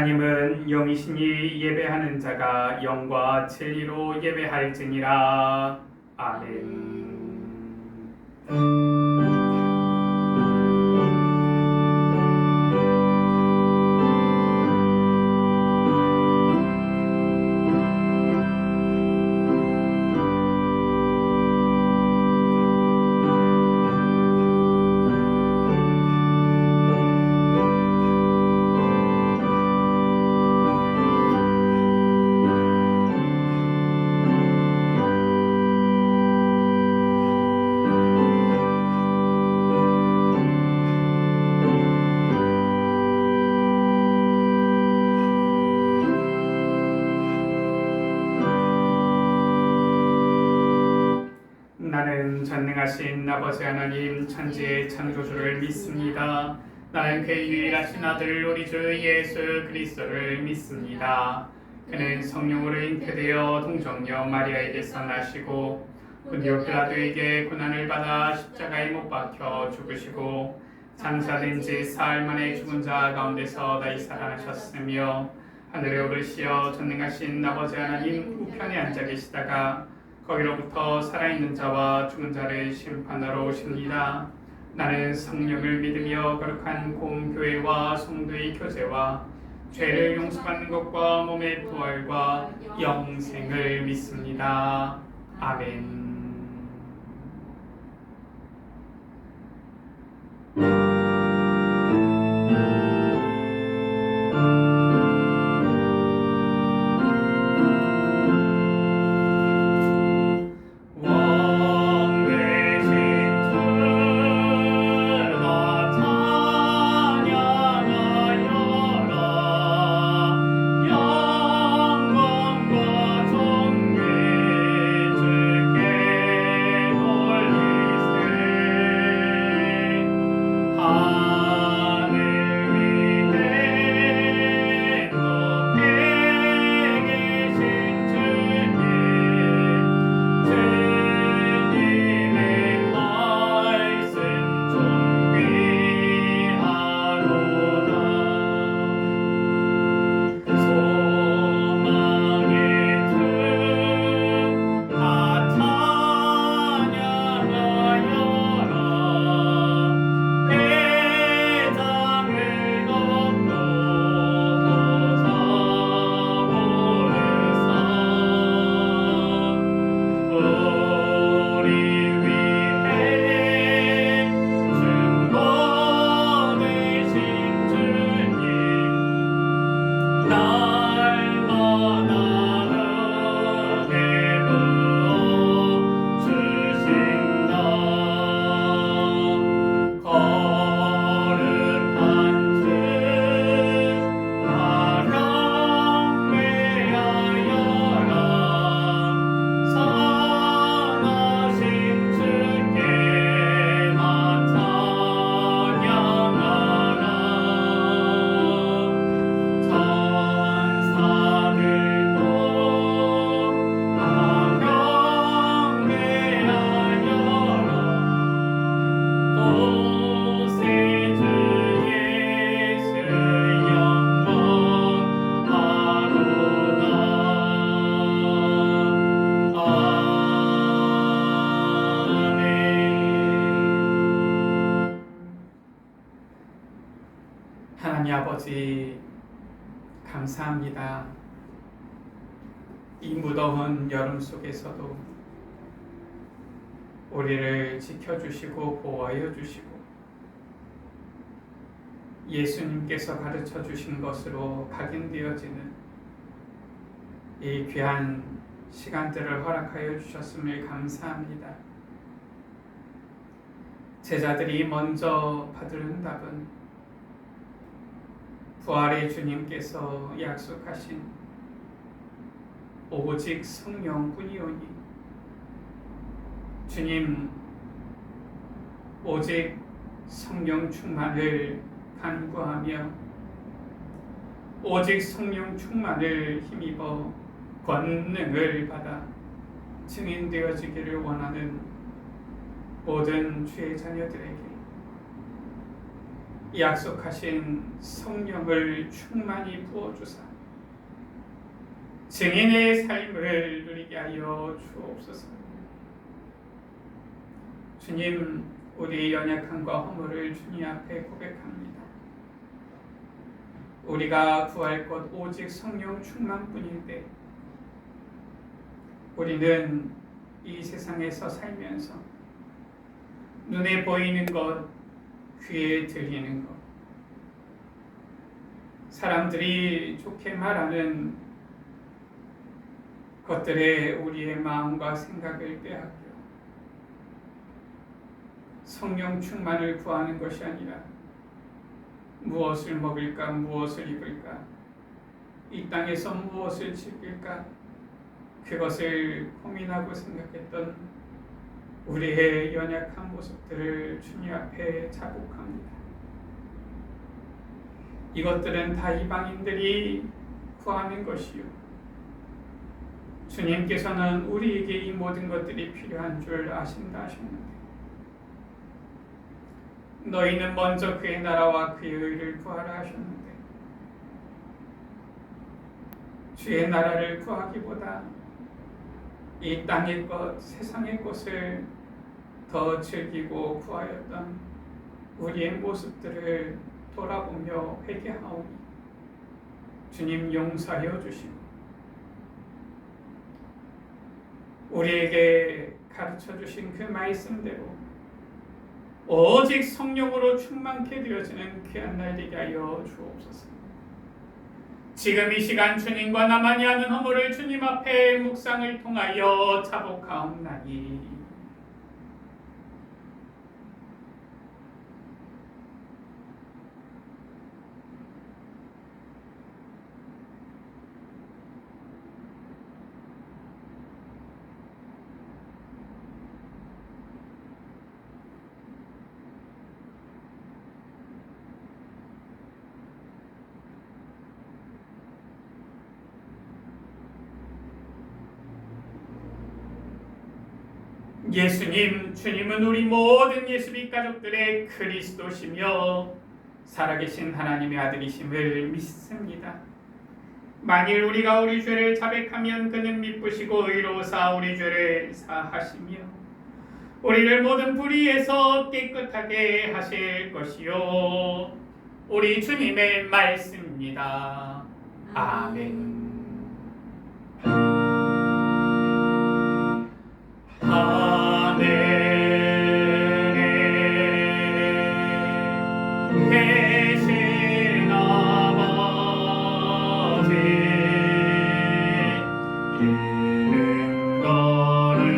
하나님은 영이시니 예배하는 자가 영과 진리로 예배할지니라. 아멘. 나는 전능하신 아버지 하나님 천지의 창조주를 믿습니다. 나는 그의 유일하신 아들 우리 주 예수 그리스도를 믿습니다. 그는 성령으로 잉태되어 동정녀 마리아에게서 나시고 본디오 필라도에게 고난을 받아 십자가에 못 박혀 죽으시고 장사된 지 사흘 만에 죽은 자 가운데서 다시 살아나셨으며 하늘에 오르시어 전능하신 아버지 하나님 우편에 앉아 계시다가 거기로부터 살아있는 자와 죽은 자를 심판하러 오십니다. 나는 성령을 믿으며 거룩한 공교회와 성도의 교제와 죄를 용서받는 것과 몸의 부활과 영생을 믿습니다. 아멘. 하나님 아버지 감사합니다. 이 무더운 여름 속에서도 우리를 지켜주시고 보호하여 주시고 예수님께서 가르쳐 주신 것으로 각인되어지는 이 귀한 시간들을 허락하여 주셨음을 감사합니다. 제자들이 먼저 받을 응답은 부활의 주님께서 약속하신 오직 성령뿐이오니 주님 오직 성령 충만을 간구하며 오직 성령 충만을 힘입어 권능을 받아 증인되어지기를 원하는 모든 주의 자녀들에게 약속하신 성령을 충만히 부어주사 증인의 삶을 누리게 하여 주옵소서. 주님, 우리의 연약함과 허물을 주님 앞에 고백합니다. 우리가 구할 것 오직 성령 충만뿐일 때 우리는 이 세상에서 살면서 눈에 보이는 것, 귀에 들리는 것, 사람들이 좋게 말하는 것들에 우리의 마음과 생각을 빼앗겨 성령 충만을 구하는 것이 아니라 무엇을 먹을까, 무엇을 입을까, 이 땅에서 무엇을 지을까, 그것을 고민하고 생각했던 우리의 연약한 모습들을 주님 앞에 자복합니다. 이것들은 다 이방인들이 구하는 것이요, 주님께서는 우리에게 이 모든 것들이 필요한 줄 아신다 하셨는데, 너희는 먼저 그의 나라와 그의 의를 구하라 하셨는데, 주의 나라를 구하기보다 이 땅의 것, 세상의 것을 더 즐기고 구하였던 우리의 모습들을 돌아보며 회개하오니 주님 용서하여 주시고 우리에게 가르쳐 주신 그 말씀대로 오직 성령으로 충만케 되어지는 귀한 날 되게 하여 주옵소서. 지금 이 시간 주님과 나만이 하는 허물을 주님 앞에 묵상을 통하여 자복하옵나니 예수님, 주님은 우리 모든 예수빛 가족들의 그리스도시며 살아계신 하나님의 아들이심을 믿습니다. 만일 우리가 우리 죄를 자백하면 그는 미쁘시고 의로우사 우리 죄를 사하시며 우리를 모든 불의에서 깨끗하게 하실 것이요, 우리 주님의 말씀입니다. 아멘. 계신 아버지, 이름 거룩하사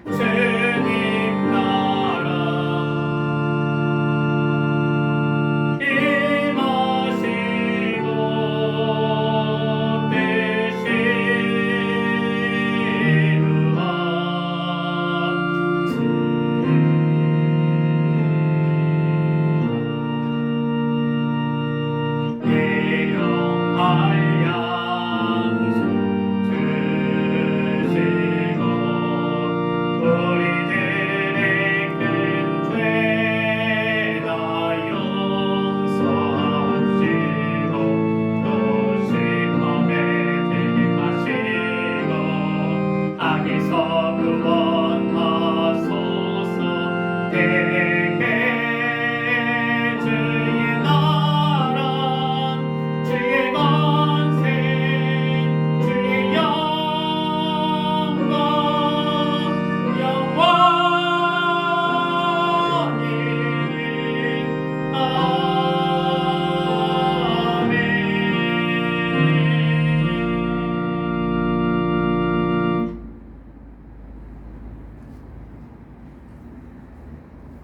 주님 나라 임하시고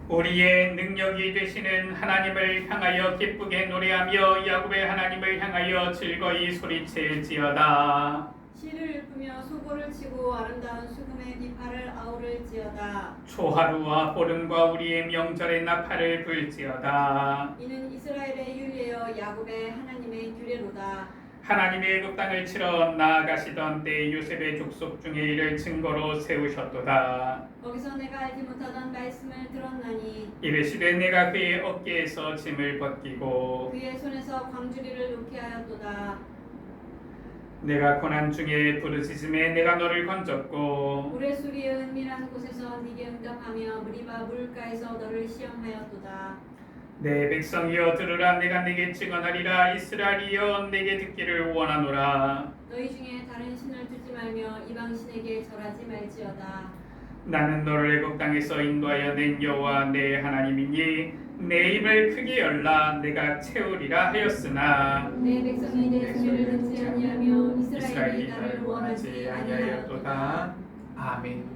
우리의 능력이 되시는 하나님을 향하여 기쁘게 노래하며 야곱의 하나님을 향하여 즐거이 소리칠지어다. 시를 읊으며 수고를 치고 아름다운 수금의 비파를 아우를지어다. 초하루와 보름과 우리의 명절의 나팔을 불지어다. 이는 이스라엘의 윤례여 야곱의 하나님의 규례로다. 하나님의 애굽 땅을 치러 나아가시던 때 요셉의 족속 중에 이를 증거로 세우셨도다. 거기서 내가 알지 못하던 말씀을 들었나니 이르시되 내가 그의 어깨에서 짐을 벗기고 그의 손에서 광주리를 놓게 하였도다. 내가 고난 중에 부르짖음에 내가 너를 건졌고 우레수리의 은밀한 곳에서 네게 응답하며 무리바 물가에서 너를 시험하였도다. 내 백성이여 들으라. 내가 네게 증언하리라. 이스라엘이여 내게 듣기를 원하노라. 너희 중에 다른 신을 두지 말며 이방 신에게 절하지 말지어다. 나는 너를 애굽 땅에서 인도하여 낸 여호와 내 하나님이니 내 입을 크게 열라. 내가 채우리라 하였으나 내 백성이 내 소리를 듣지 아니하며 이스라엘이 이스라엘이 나를 나를 원하지 원하지 아니하였도다. 아니하였도다. 아멘.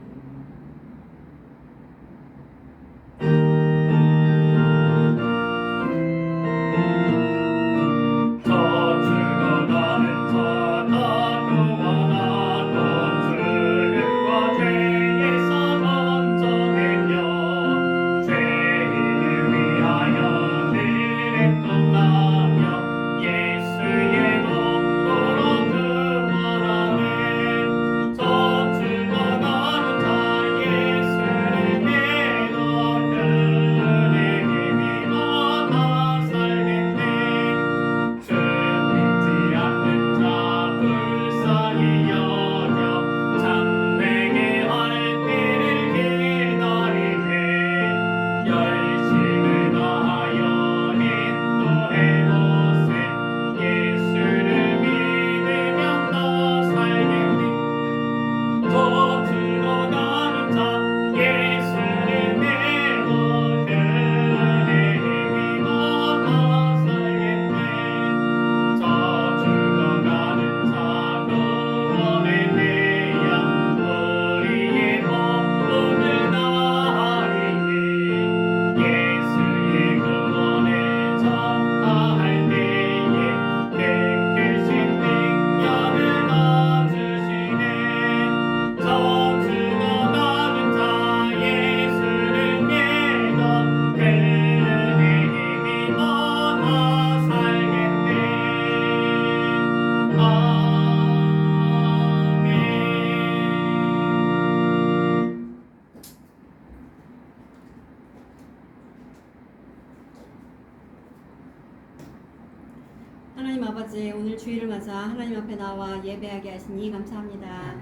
하나님 아버지, 오늘 주일을 맞아 하나님 앞에 나와 예배하게 하시니 감사합니다.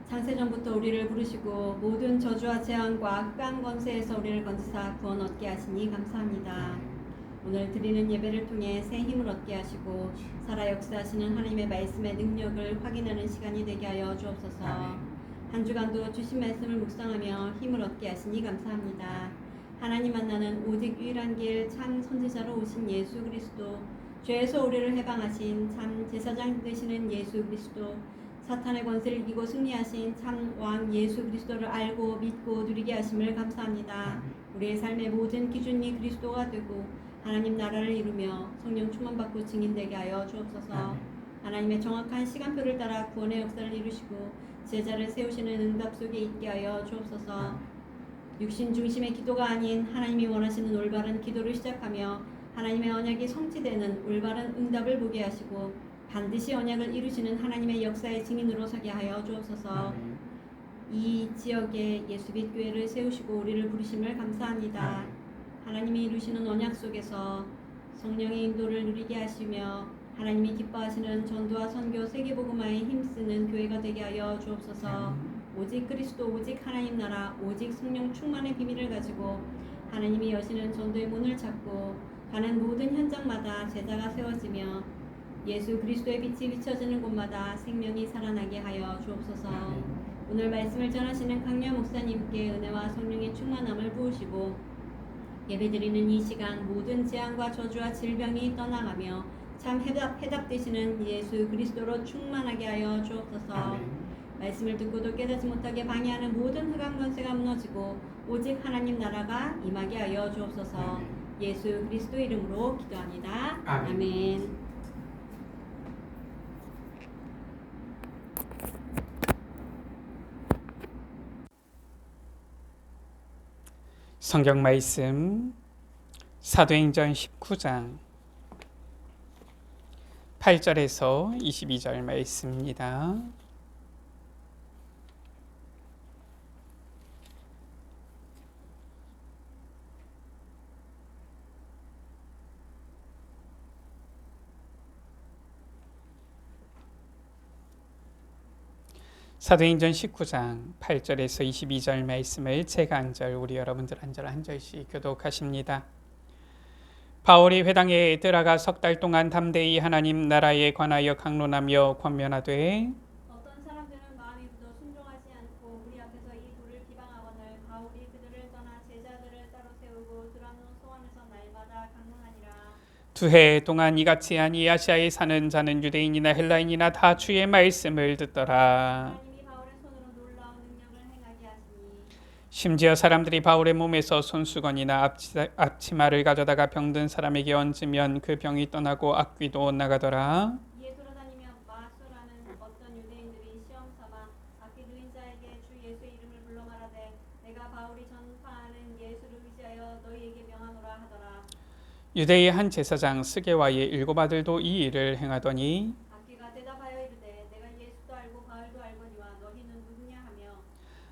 창세전부터 우리를 부르시고 모든 저주와 재앙과 흑암 권세에서 우리를 건지사 구원 얻게 하시니 감사합니다. 오늘 드리는 예배를 통해 새 힘을 얻게 하시고 살아 역사하시는 하나님의 말씀의 능력을 확인하는 시간이 되게 하여 주옵소서. 한 주간도 주신 말씀을 묵상하며 힘을 얻게 하시니 감사합니다. 하나님 만나는 오직 유일한 길 참 선지자로 오신 예수 그리스도, 죄에서 우리를 해방하신 참 제사장 되시는 예수 그리스도, 사탄의 권세를 이기고 승리하신 참 왕 예수 그리스도를 알고 믿고 누리게 하심을 감사합니다. 우리의 삶의 모든 기준이 그리스도가 되고 하나님 나라를 이루며 성령 충만받고 증인되게 하여 주옵소서. 하나님의 정확한 시간표를 따라 구원의 역사를 이루시고 제자를 세우시는 응답 속에 있게 하여 주옵소서. 육신 중심의 기도가 아닌 하나님이 원하시는 올바른 기도를 시작하며 하나님의 언약이 성취되는 올바른 응답을 보게 하시고 반드시 언약을 이루시는 하나님의 역사의 증인으로 서게 하여 주옵소서. 이 지역에 예수빛 교회를 세우시고 우리를 부르심을 감사합니다. 하나님이 이루시는 언약 속에서 성령의 인도를 누리게 하시며 하나님이 기뻐하시는 전도와 선교 세계복음화에 힘쓰는 교회가 되게 하여 주옵소서. 오직 그리스도, 오직 하나님 나라, 오직 성령 충만의 비밀을 가지고 하나님이 여시는 전도의 문을 찾고 가는 모든 현장마다 제자가 세워지며 예수 그리스도의 빛이 비춰지는 곳마다 생명이 살아나게 하여 주옵소서. 오늘 말씀을 전하시는 강려 목사님께 은혜와 성령의 충만함을 부으시고 예배드리는 이 시간 모든 재앙과 저주와 질병이 떠나가며 참 해답되시는 예수 그리스도로 충만하게 하여 주옵소서. 말씀을 듣고도 깨닫지 못하게 방해하는 모든 흑암 권세가 무너지고 오직 하나님 나라가 임하게 하여 주옵소서. 예수 그리스도 이름으로 기도합니다. 아멘. 성경 말씀 사도행전 19장 8절에서 22절 말씀입니다. 사도행전 19장 8절에서 22절 말씀을 제가 한 절, 우리 여러분들 한 절 한 절씩 교독하십니다. 바울이 회당에 들어가 석 달 동안 담대히 하나님 나라에 관하여 강론하며 권면하되 어떤 사람들은 마음이 굳어 순종하지 않고 우리 앞에서 이 돌을 비방하거늘 바울이 그들을 떠나 제자들을 따로 세우고 드라노 소원에서 날마다 강론하니라. 2해 동안 이같이 하니 아시아에 사는 자는 유대인이나 헬라인이나 다 주의 말씀을 듣더라. 하나님이 바울의 손으로 놀라운 능력을 행하게 하시니 심지어 사람들이 바울의 몸에서 손수건이나 앞치마를 가져다가 병든 사람에게 얹으면 그 병이 떠나고 악귀도 나가더라. 이에 돌아다니며 마수라는 어떤 유대인들이 시험 삼아 악귀 들린 자에게 주 예수의 이름을 불러 말하되 내가 바울이 전파하는 예수를 의지하여 너희에게 명하노라 하더라. 유대의 한 제사장 스게와의 7 아들도 이 일을 행하더니 악귀가 대답하여 이르되 내가 예수도 알고 바울도 알거니와 너희는 누구냐 하며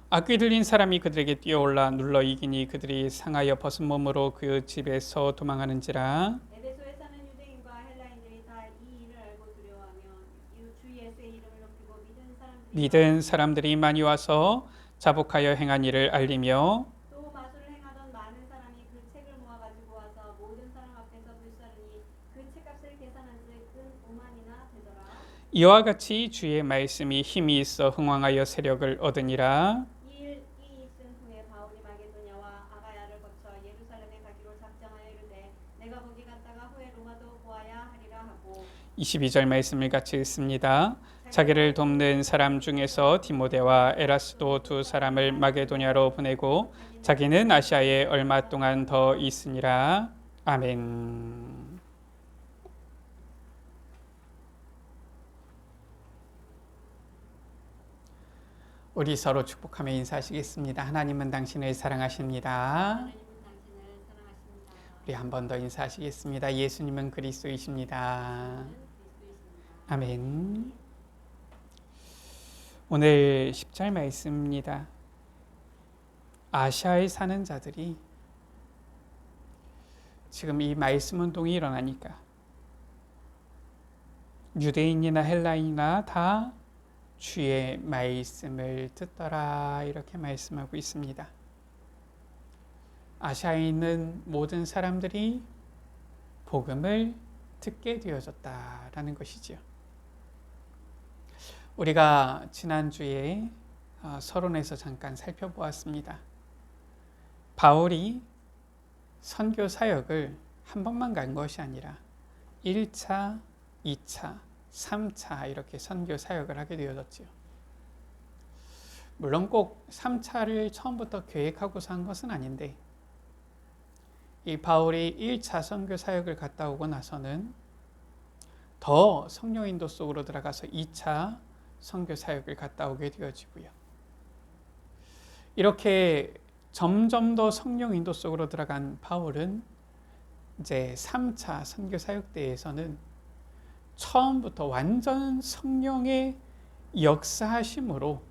악귀 들린 사람이 그들에게 뛰어올라 눌러 이기니 그들이 상하여 벗은 몸으로 그 집에서 도망하는지라. 에베소에 사는 유대인과 헬라인들이 다 이 일을 알고 두려워하며 주 예수의 이름을 높이고 믿은 사람들이 많이 와서 자복하여 행한 일을 알리며 또 마술을 행하던 많은 사람이 그 책을 모아 가지고 와서 모든 사람 앞에서 불사르니 그 책값을 계산한즉 근 5만이나 되더라. 이와 같이 주의 말씀이 힘이 있어 흥왕하여 세력을 얻으니라. 이 있은 후에 바울이 마게도냐와 아가야를 거쳐 예루살렘에 가기로 작정하여 이르되 내가 거기 갔다가 후에 로마도 보아야 하리라 하고 22절 말씀을 같이 읽습니다. 자기를 돕는 사람 중에서 디모데와 에라스도 2 사람을 마게도냐로 보내고 자기는 아시아에 얼마 동안 더 있으니라. 아멘. 우리 서로 축복하며 인사하시겠습니다. 하나님은 당신을 사랑하십니다. 하나님은 당신을 사랑하십니다. 우리 한 번 더 인사하시겠습니다. 예수님은 그리스도이십니다. 아멘. 오늘 10절 말씀입니다. 아시아에 사는 자들이 지금 이 말씀 운동이 일어나니까 유대인이나 헬라인이나 다 주의 말씀을 듣더라 이렇게 말씀하고 있습니다. 아시아에 있는 모든 사람들이 복음을 듣게 되어졌다라는 것이지요. 우리가 지난주에 서론에서 잠깐 살펴보았습니다. 바울이 선교 사역을 한 번만 간 것이 아니라 1차, 2차, 3차 이렇게 선교 사역을 하게 되어졌지요. 물론 꼭 3차를 처음부터 계획하고서 한 것은 아닌데 이 바울이 1차 선교 사역을 갔다 오고 나서는 더 성령 인도 속으로 들어가서 2차 선교 사역을 갔다 오게 되어지고요. 이렇게 점점 더 성령 인도 속으로 들어간 바울은 이제 3차 선교 사역 때에서는 처음부터 완전 성령의 역사하심으로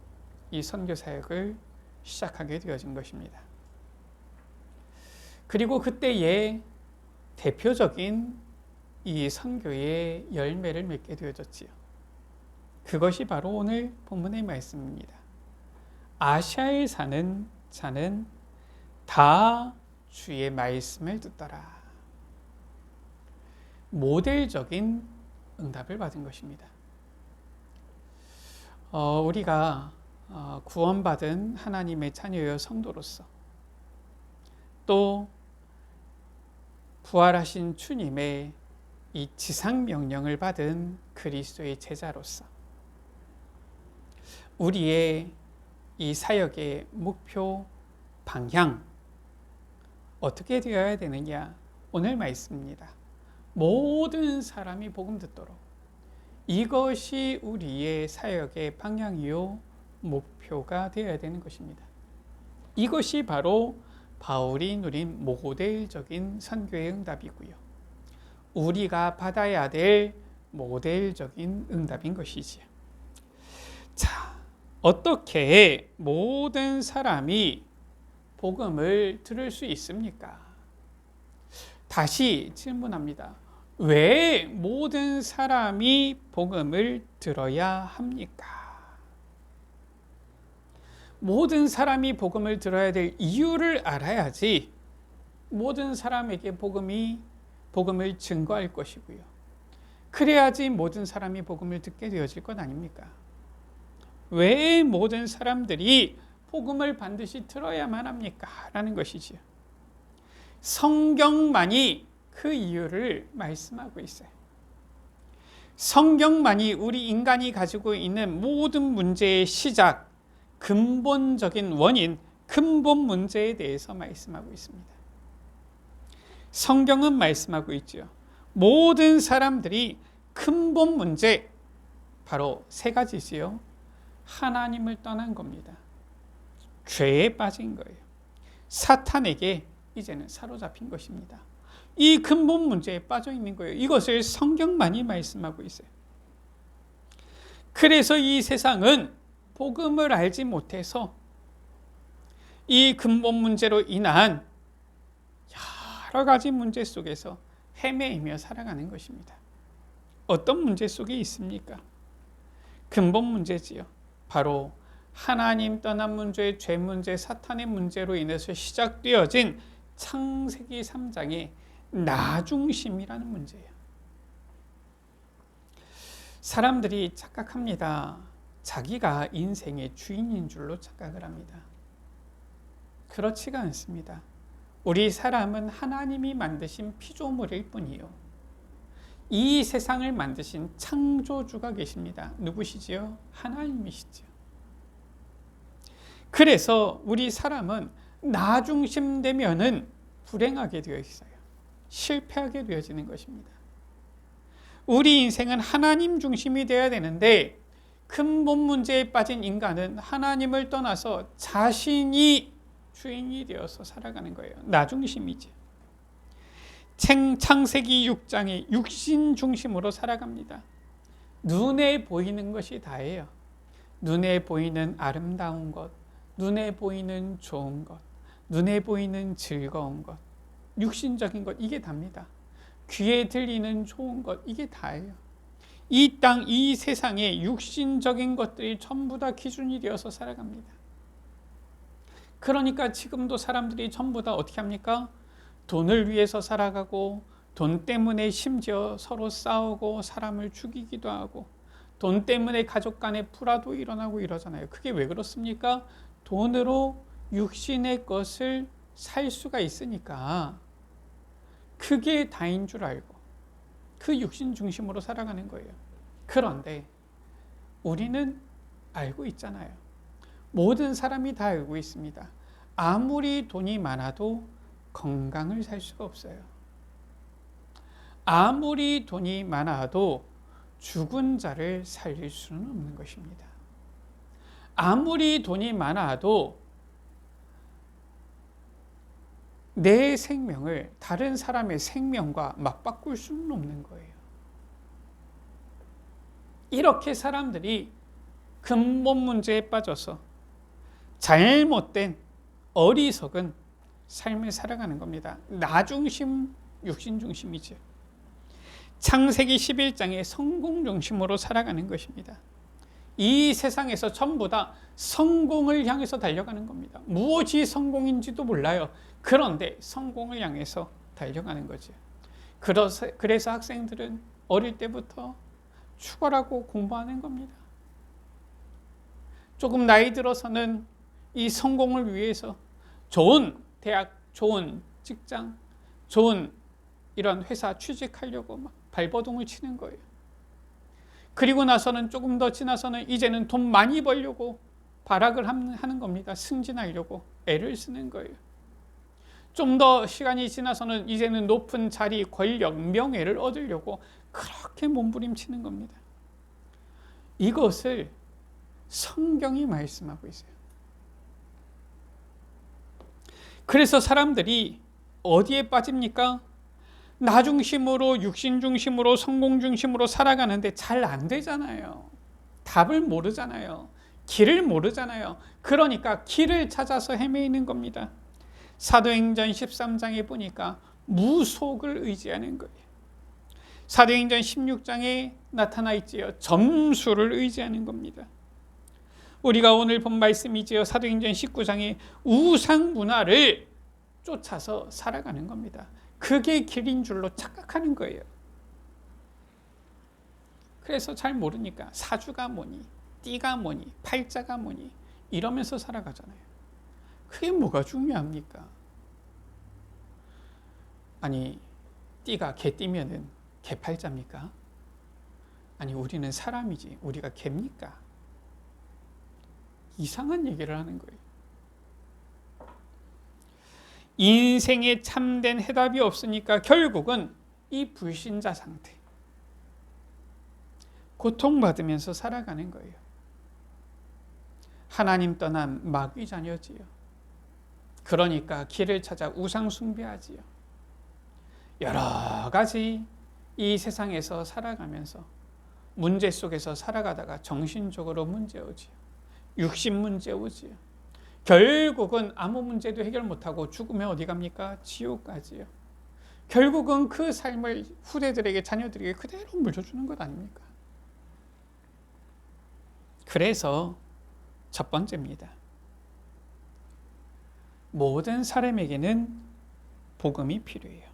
이 선교 사역을 시작하게 되어진 것입니다. 그리고 그때의 대표적인 이 선교의 열매를 맺게 되어졌지요. 그것이 바로 오늘 본문의 말씀입니다. 아시아에 사는 자는 다 주의 말씀을 듣더라. 모델적인 응답을 받은 것입니다. 우리가 구원받은 하나님의 자녀여 성도로서 또 부활하신 주님의 이 지상 명령을 받은 그리스도의 제자로서 우리의 이 사역의 목표 방향 어떻게 되어야 되느냐? 오늘 말씀입니다. 모든 사람이 복음 듣도록 이것이 우리의 사역의 방향이요 목표가 되어야 되는 것입니다. 이것이 바로 바울이 누린 모델적인 선교의 응답이고요. 우리가 받아야 될 모델적인 응답인 것이지요. 자, 어떻게 모든 사람이 복음을 들을 수 있습니까? 다시 질문합니다. 왜 모든 사람이 복음을 들어야 합니까? 모든 사람이 복음을 들어야 될 이유를 알아야지 모든 사람에게 복음을 증거할 것이고요. 그래야지 모든 사람이 복음을 듣게 되어질 것 아닙니까? 왜 모든 사람들이 복음을 반드시 들어야만 합니까? 라는 것이지요. 성경만이 그 이유를 말씀하고 있어요. 성경만이 우리 인간이 가지고 있는 모든 문제의 시작, 근본적인 원인, 근본 문제에 대해서 말씀하고 있습니다. 성경은 말씀하고 있죠. 모든 사람들이 근본 문제, 바로 세 가지지요. 하나님을 떠난 겁니다. 죄에 빠진 거예요. 사탄에게 이제는 사로잡힌 것입니다. 이 근본 문제에 빠져 있는 거예요. 이것을 성경만이 말씀하고 있어요. 그래서 이 세상은 복음을 알지 못해서 이 근본 문제로 인한 여러 가지 문제 속에서 헤매이며 살아가는 것입니다. 어떤 문제 속에 있습니까? 근본 문제지요. 바로 하나님 떠난 문제, 죄 문제, 사탄의 문제로 인해서 시작되어진 창세기 3장의 나 중심이라는 문제예요. 사람들이 착각합니다. 자기가 인생의 주인인 줄로 착각을 합니다. 그렇지가 않습니다. 우리 사람은 하나님이 만드신 피조물일 뿐이요. 이 세상을 만드신 창조주가 계십니다. 누구시지요? 하나님이시죠. 그래서 우리 사람은 나 중심 되면은 불행하게 되어 있어요. 실패하게 되어지는 것입니다. 우리 인생은 하나님 중심이 되어야 되는데 근본 문제에 빠진 인간은 하나님을 떠나서 자신이 주인이 되어서 살아가는 거예요. 나 중심이지. 창세기 6장에 육신 중심으로 살아갑니다. 눈에 보이는 것이 다예요. 눈에 보이는 아름다운 것, 눈에 보이는 좋은 것, 눈에 보이는 즐거운 것, 육신적인 것, 이게 답니다. 귀에 들리는 좋은 것, 이게 다예요. 이 땅, 이 세상에 육신적인 것들이 전부 다 기준이 되어서 살아갑니다. 그러니까 지금도 사람들이 전부 다 어떻게 합니까? 돈을 위해서 살아가고, 돈 때문에 심지어 서로 싸우고 사람을 죽이기도 하고, 돈 때문에 가족 간에 불화도 일어나고 이러잖아요. 그게 왜 그렇습니까? 돈으로 육신의 것을 살 수가 있으니까 그게 다인 줄 알고 그 육신 중심으로 살아가는 거예요. 그런데 우리는 알고 있잖아요. 모든 사람이 다 알고 있습니다. 아무리 돈이 많아도 건강을 살 수가 없어요. 아무리 돈이 많아도 죽은 자를 살릴 수는 없는 것입니다. 아무리 돈이 많아도 내 생명을 다른 사람의 생명과 맞바꿀 수는 없는 거예요. 이렇게 사람들이 근본 문제에 빠져서 잘못된 어리석은 삶을 살아가는 겁니다. 나 중심, 육신 중심이죠. 창세기 11장의 성공 중심으로 살아가는 것입니다. 이 세상에서 전부 다 성공을 향해서 달려가는 겁니다. 무엇이 성공인지도 몰라요. 그런데 성공을 향해서 달려가는 거죠. 그래서 학생들은 어릴 때부터 축구라고 공부하는 겁니다. 조금 나이 들어서는 이 성공을 위해서 좋은 대학, 좋은 직장, 좋은 이런 회사 취직하려고 막 발버둥을 치는 거예요. 그리고 나서는 조금 더 지나서는 이제는 돈 많이 벌려고 발악을 하는 겁니다. 승진하려고 애를 쓰는 거예요. 좀 더 시간이 지나서는 이제는 높은 자리, 권력, 명예를 얻으려고 그렇게 몸부림치는 겁니다. 이것을 성경이 말씀하고 있어요. 그래서 사람들이 어디에 빠집니까? 나 중심으로, 육신 중심으로, 성공 중심으로 살아가는데 잘 안 되잖아요. 답을 모르잖아요. 길을 모르잖아요. 그러니까 길을 찾아서 헤매이는 겁니다. 사도행전 13장에 보니까 무속을 의지하는 거예요. 사도행전 16장에 나타나 있지요. 점수를 의지하는 겁니다. 우리가 오늘 본 말씀이지요. 사도행전 19장에 우상 문화를 쫓아서 살아가는 겁니다. 그게 길인 줄로 착각하는 거예요. 그래서 잘 모르니까 사주가 뭐니, 띠가 뭐니, 팔자가 뭐니 이러면서 살아가잖아요. 그게 뭐가 중요합니까? 아니, 띠가 개띠면은 개팔자입니까? 아니, 우리는 사람이지 우리가 개입니까? 이상한 얘기를 하는 거예요. 인생에 참된 해답이 없으니까 결국은 이 불신자 상태, 고통받으면서 살아가는 거예요. 하나님 떠난 마귀 자녀지요. 그러니까 길을 찾아 우상 숭배하지요. 여러 가지 이 세상에서 살아가면서 문제 속에서 살아가다가 정신적으로 문제 오지요. 육신 문제 오지요. 결국은 아무 문제도 해결 못하고 죽으면 어디 갑니까? 지옥 가지요. 결국은 그 삶을 후대들에게, 자녀들에게 그대로 물려주는 것 아닙니까? 그래서 첫 번째입니다. 모든 사람에게는 복음이 필요해요.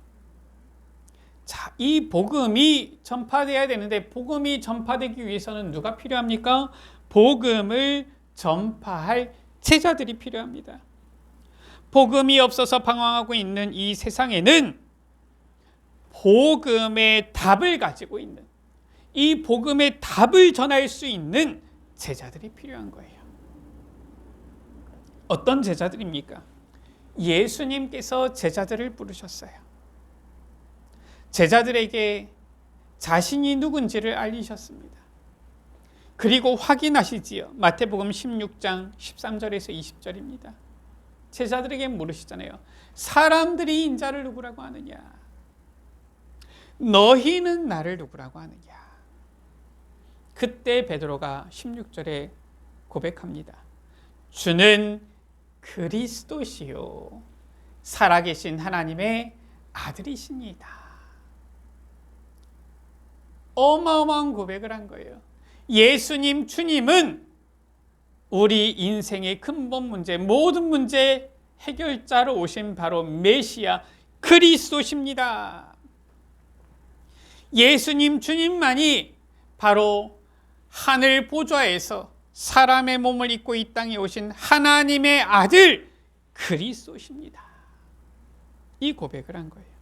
자, 이 복음이 전파되어야 되는데 복음이 전파되기 위해서는 누가 필요합니까? 복음을 전파할 제자들이 필요합니다. 복음이 없어서 방황하고 있는 이 세상에는 복음의 답을 가지고 있는, 이 복음의 답을 전할 수 있는 제자들이 필요한 거예요. 어떤 제자들입니까? 예수님께서 제자들을 부르셨어요. 제자들에게 자신이 누군지를 알리셨습니다. 그리고 확인하시지요. 마태복음 16장 13절에서 20절입니다. 제자들에게 물으시잖아요. 사람들이 인자를 누구라고 하느냐? 너희는 나를 누구라고 하느냐? 그때 베드로가 16절에 고백합니다. 주는 그리스도시요 살아계신 하나님의 아들이십니다. 어마어마한 고백을 한 거예요. 예수님, 주님은 우리 인생의 근본 문제, 모든 문제 해결자로 오신 바로 메시아 그리스도십니다. 예수님, 주님만이 바로 하늘 보좌에서 사람의 몸을 입고 이 땅에 오신 하나님의 아들 그리스도십니다. 이 고백을 한 거예요.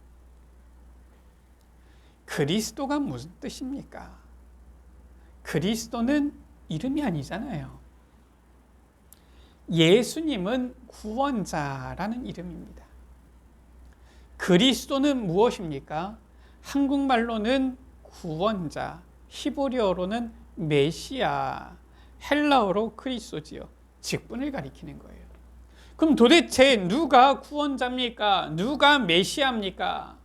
그리스도가 무슨 뜻입니까? 그리스도는 이름이 아니잖아요. 예수님은 구원자라는 이름입니다. 그리스도는 무엇입니까? 한국말로는 구원자, 히브리어로는 메시아, 헬라어로 크리스토지요. 직분을 가리키는 거예요. 그럼 도대체 누가 구원자입니까? 누가 메시아입니까?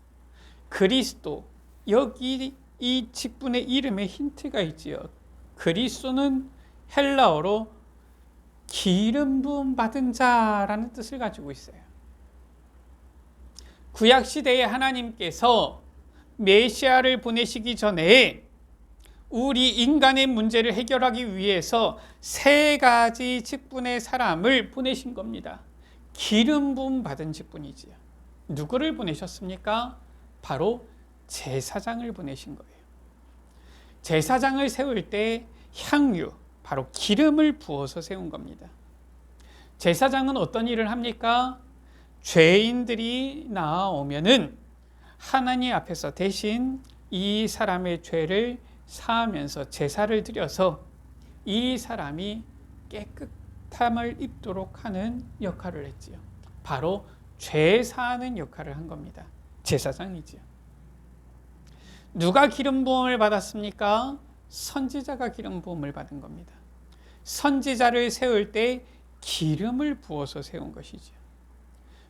그리스도. 여기 이 직분의 이름에 힌트가 있지요. 그리스도는 헬라어로 기름 부음 받은 자라는 뜻을 가지고 있어요. 구약 시대에 하나님께서 메시아를 보내시기 전에 우리 인간의 문제를 해결하기 위해서 세 가지 직분의 사람을 보내신 겁니다. 기름 부음 받은 직분이지요. 누구를 보내셨습니까? 바로 제사장을 보내신 거예요. 제사장을 세울 때 향유, 바로 기름을 부어서 세운 겁니다. 제사장은 어떤 일을 합니까? 죄인들이 나아오면은 하나님 앞에서 대신 이 사람의 죄를 사하면서 제사를 드려서 이 사람이 깨끗함을 입도록 하는 역할을 했지요. 바로 죄 사하는 역할을 한 겁니다. 제사장이지요. 누가 기름 부음을 받았습니까? 선지자가 기름 부음을 받은 겁니다. 선지자를 세울 때 기름을 부어서 세운 것이죠.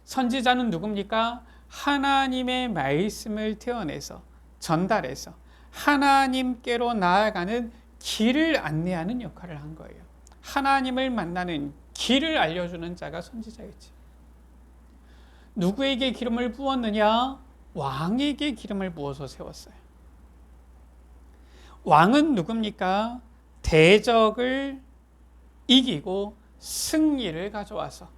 선지자는 누굽니까? 하나님의 말씀을 태어내서 전달해서 하나님께로 나아가는 길을 안내하는 역할을 한 거예요. 하나님을 만나는 길을 알려주는 자가 선지자였지. 누구에게 기름을 부었느냐? 왕에게 기름을 부어서 세웠어요. 왕은 누굽니까? 대적을 이기고 승리를 가져와서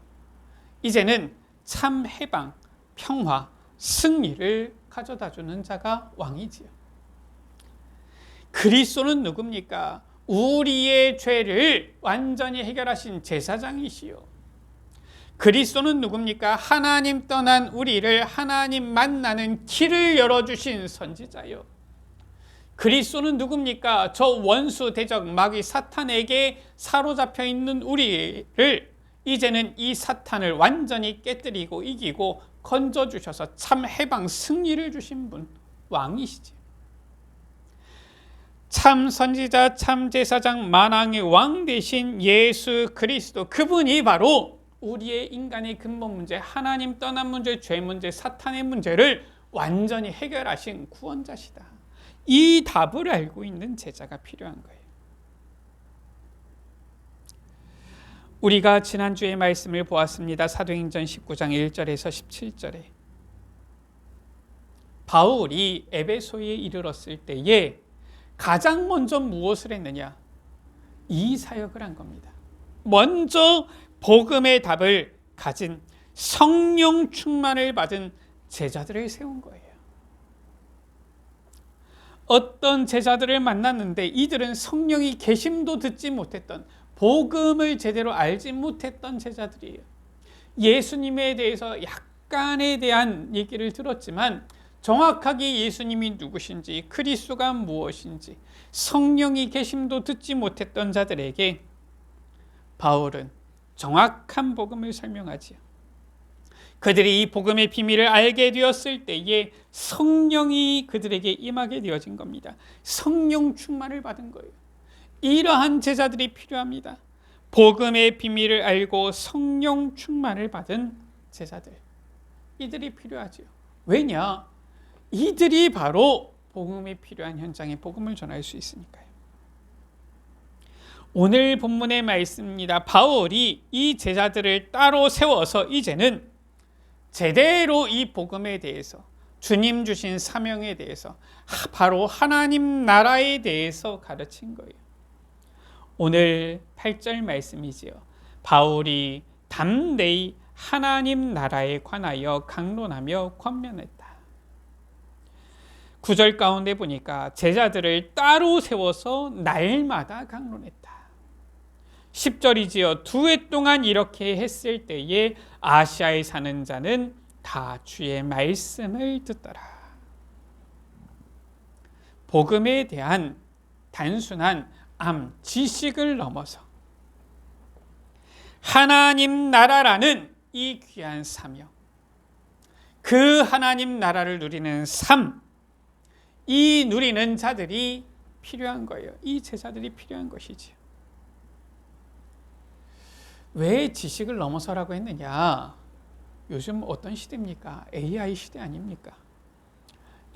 이제는 참 해방, 평화, 승리를 가져다주는 자가 왕이지요. 그리스도는 누굽니까? 우리의 죄를 완전히 해결하신 제사장이시요. 그리스도는 누굽니까? 하나님 떠난 우리를 하나님 만나는 길을 열어주신 선지자요. 그리스도는 누굽니까? 저 원수 대적 마귀 사탄에게 사로잡혀 있는 우리를 이제는 이 사탄을 완전히 깨뜨리고 이기고 건져주셔서 참 해방 승리를 주신 분, 왕이시지. 참 선지자, 참 제사장, 만왕의 왕 되신 예수 그리스도, 그분이 바로 우리의 인간의 근본 문제, 하나님 떠난 문제, 죄 문제, 사탄의 문제를 완전히 해결하신 구원자시다. 이 답을 알고 있는 제자가 필요한 거예요. 우리가 지난주에 말씀을 보았습니다. 사도행전 19장 1절에서 17절에 바울이 에베소에 이르렀을 때에 가장 먼저 무엇을 했느냐? 이 사역을 한 겁니다. 먼저 복음의 답을 가진 성령 충만을 받은 제자들을 세운 거예요. 어떤 제자들을 만났는데 이들은 성령이 계심도 듣지 못했던, 복음을 제대로 알지 못했던 제자들이에요. 예수님에 대해서 약간에 대한 얘기를 들었지만 정확하게 예수님이 누구신지, 그리스도가 무엇인지, 성령이 계심도 듣지 못했던 자들에게 바울은 정확한 복음을 설명하지요. 그들이 이 복음의 비밀을 알게 되었을 때에 성령이 그들에게 임하게 되어진 겁니다. 성령 충만을 받은 거예요. 이러한 제자들이 필요합니다. 복음의 비밀을 알고 성령 충만을 받은 제자들, 이들이 필요하지요. 왜냐? 이들이 바로 복음이 필요한 현장에 복음을 전할 수 있으니까요. 오늘 본문의 말씀입니다. 바울이 이 제자들을 따로 세워서 이제는 제대로 이 복음에 대해서, 주님 주신 사명에 대해서, 바로 하나님 나라에 대해서 가르친 거예요. 오늘 8절 말씀이지요. 바울이 담대히 하나님 나라에 관하여 강론하며 권면했다. 9절 가운데 보니까 제자들을 따로 세워서 날마다 강론했다. 10절이지요. 2해 동안 이렇게 했을 때에 아시아에 사는 자는 다 주의 말씀을 듣더라. 복음에 대한 단순한 지식을 넘어서 하나님 나라라는 이 귀한 사명, 그 하나님 나라를 누리는 삶, 이 누리는 자들이 필요한 거예요. 이 제자들이 필요한 것이지요. 왜 지식을 넘어서라고 했느냐? 요즘 어떤 시대입니까? AI 시대 아닙니까?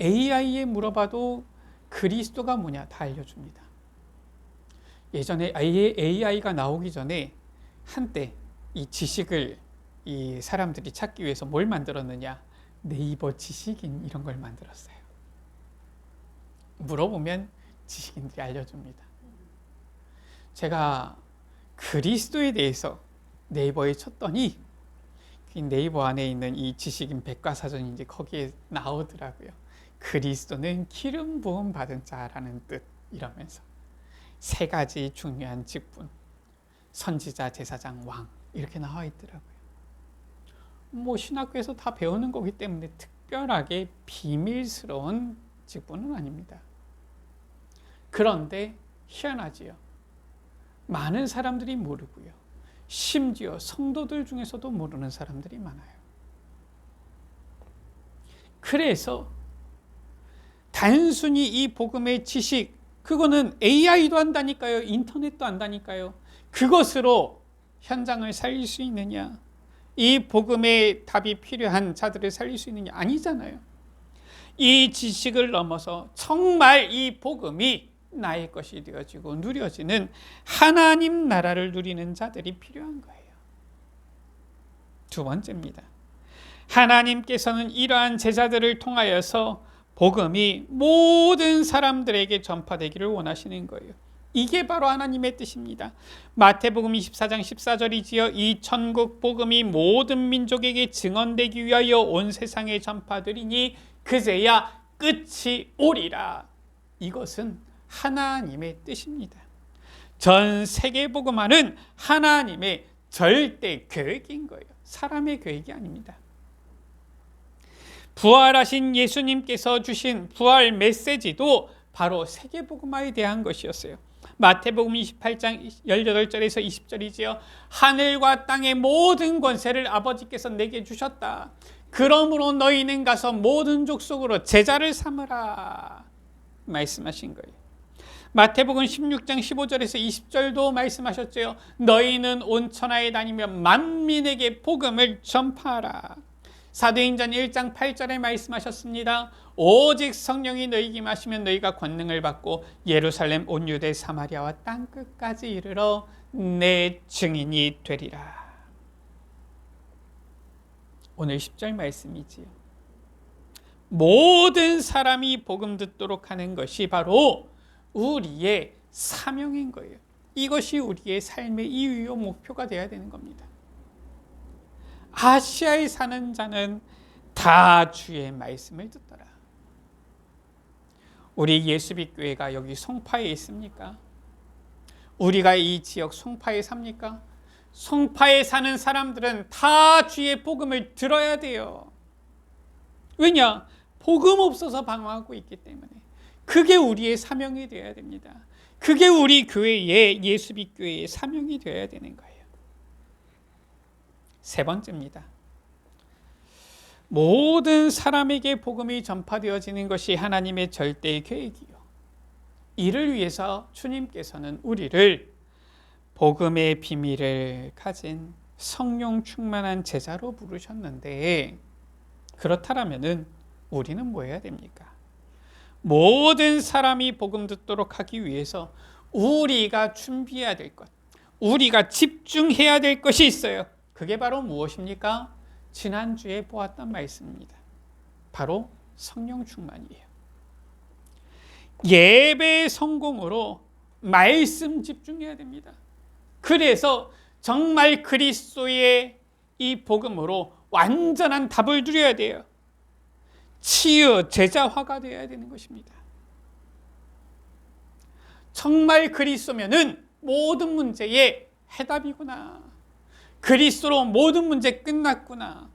AI에 물어봐도 그리스도가 뭐냐 다 알려줍니다. 예전에 AI가 나오기 전에 한때 이 지식을 이 사람들이 찾기 위해서 뭘 만들었느냐? 네이버 지식인 이런 걸 만들었어요. 물어보면 지식인들이 알려줍니다. 제가 그리스도에 대해서 네이버에 쳤더니 네이버 안에 있는 이 지식인 백과사전인지 거기에 나오더라고요. 그리스도는 기름 부음 받은 자라는 뜻, 이러면서 3가지 중요한 직분, 선지자, 제사장, 왕, 이렇게 나와 있더라고요. 뭐 신학교에서 다 배우는 거기 때문에 특별하게 비밀스러운 직분은 아닙니다. 그런데 희한하지요. 많은 사람들이 모르고요. 심지어 성도들 중에서도 모르는 사람들이 많아요. 그래서 단순히 이 복음의 지식, 그거는 AI도 한다니까요. 인터넷도 한다니까요. 그것으로 현장을 살릴 수 있느냐? 이 복음의 답이 필요한 자들을 살릴 수 있는 게 아니잖아요. 이 지식을 넘어서 정말 이 복음이 나의 것이 되어지고 누려지는 하나님 나라를 누리는 자들이 필요한 거예요. 두 번째입니다. 하나님께서는 이러한 제자들을 통하여서 복음이 모든 사람들에게 전파되기를 원하시는 거예요. 이게 바로 하나님의 뜻입니다. 마태복음 24장 14절이지요. 이 천국 복음이 모든 민족에게 증언되기 위하여 온 세상에 전파되리니 그제야 끝이 오리라. 이것은 하나님의 뜻입니다. 전 세계 복음화는 하나님의 절대 계획인 거예요. 사람의 계획이 아닙니다. 부활하신 예수님께서 주신 부활 메시지도 바로 세계 복음화에 대한 것이었어요. 마태복음 28장 18절에서 20절이지요. 하늘과 땅의 모든 권세를 아버지께서 내게 주셨다. 그러므로 너희는 가서 모든 족속으로 제자를 삼으라. 말씀하신 거예요. 마태복음 16장 15절에서 20절도 말씀하셨죠. 너희는 온 천하에 다니며 만민에게 복음을 전파하라. 사도행전 1장 8절에 말씀하셨습니다. 오직 성령이 너희에게 임하시면 너희가 권능을 받고 예루살렘 온 유대 사마리아와 땅끝까지 이르러 내 증인이 되리라. 오늘 10절 말씀이지요. 모든 사람이 복음 듣도록 하는 것이 바로 우리의 사명인 거예요. 이것이 우리의 삶의 이유요 목표가 되어야 되는 겁니다. 아시아에 사는 자는 다 주의 말씀을 듣더라. 우리 예수빛 교회가 여기 송파에 있습니까? 우리가 이 지역 송파에 삽니까? 송파에 사는 사람들은 다 주의 복음을 들어야 돼요. 왜냐? 복음 없어서 방황하고 있기 때문에. 그게 우리의 사명이 되어야 됩니다. 그게 우리 교회의 예수빛 교회의 사명이 되어야 되는 거예요. 세 번째입니다. 모든 사람에게 복음이 전파되어지는 것이 하나님의 절대 계획이요. 이를 위해서 주님께서는 우리를 복음의 비밀을 가진 성령 충만한 제자로 부르셨는데, 그렇다면은 우리는 뭐 해야 됩니까? 모든 사람이 복음 듣도록 하기 위해서 우리가 준비해야 될 것, 우리가 집중해야 될 것이 있어요. 그게 바로 무엇입니까? 지난주에 보았던 말씀입니다. 바로 성령 충만이에요. 예배 성공으로 말씀 집중해야 됩니다. 그래서 정말 그리스도의 이 복음으로 완전한 답을 누려야 돼요. 치유, 제자화가 되어야 되는 것입니다. 정말 그리스도면은 모든 문제의 해답이구나. 그리스도로 모든 문제 끝났구나.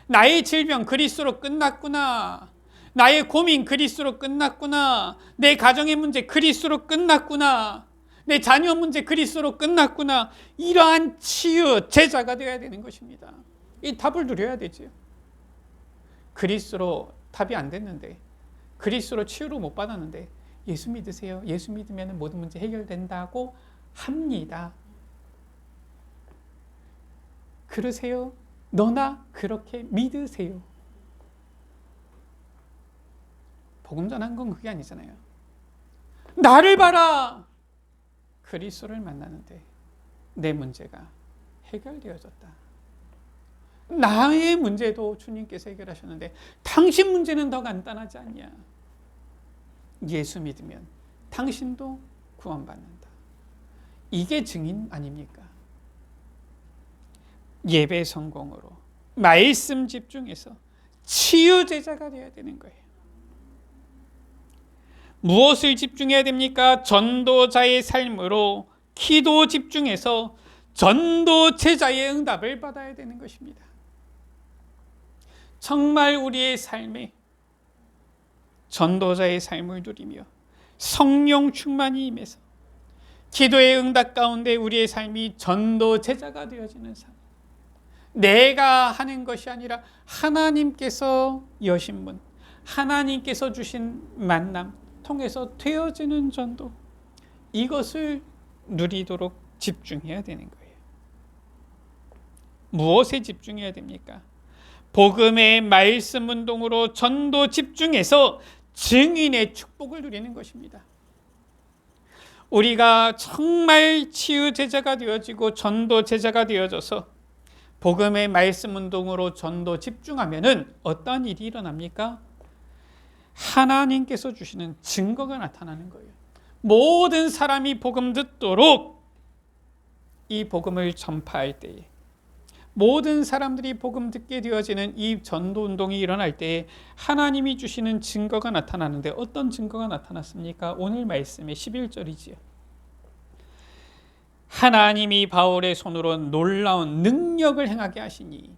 나의 질병 그리스도로 끝났구나. 나의 고민 그리스도로 끝났구나. 내 가정의 문제 그리스도로 끝났구나. 내 자녀 문제 그리스도로 끝났구나. 이러한 치유, 제자가 되어야 되는 것입니다. 이 답을 누려야 되죠. 그리스도로 답이 안 됐는데, 그리스도로 치유를 못 받았는데 예수 믿으세요. 예수 믿으면 모든 문제 해결된다고 합니다. 그러세요? 너나 그렇게 믿으세요. 복음 전한 건 그게 아니잖아요. 나를 봐라. 그리스도를 만나는데 내 문제가 해결되어졌다. 나의 문제도 주님께서 해결하셨는데 당신 문제는 더 간단하지 않냐. 예수 믿으면 당신도 구원받는다. 이게 증인 아닙니까? 예배 성공으로 말씀 집중해서 치유 제자가 되어야 되는 거예요. 무엇을 집중해야 됩니까? 전도자의 삶으로 기도 집중해서 전도 제자의 응답을 받아야 되는 것입니다. 정말 우리의 삶에 전도자의 삶을 누리며 성령 충만이 임해서 기도의 응답 가운데 우리의 삶이 전도 제자가 되어지는 삶. 내가 하는 것이 아니라 하나님께서 여신 분, 하나님께서 주신 만남 통해서 되어지는 전도, 이것을 누리도록 집중해야 되는 거예요. 무엇에 집중해야 됩니까? 복음의 말씀 운동으로 전도 집중해서 증인의 축복을 누리는 것입니다. 우리가 정말 치유 제자가 되어지고 전도 제자가 되어져서 복음의 말씀 운동으로 전도 집중하면은 어떤 일이 일어납니까? 하나님께서 주시는 증거가 나타나는 거예요. 모든 사람이 복음 듣도록 이 복음을 전파할 때에, 모든 사람들이 복음 듣게 되어지는 이 전도 운동이 일어날 때에 하나님이 주시는 증거가 나타나는데 어떤 증거가 나타났습니까? 오늘 말씀의 11절이지요. 하나님이 바울의 손으로 놀라운 능력을 행하게 하시니.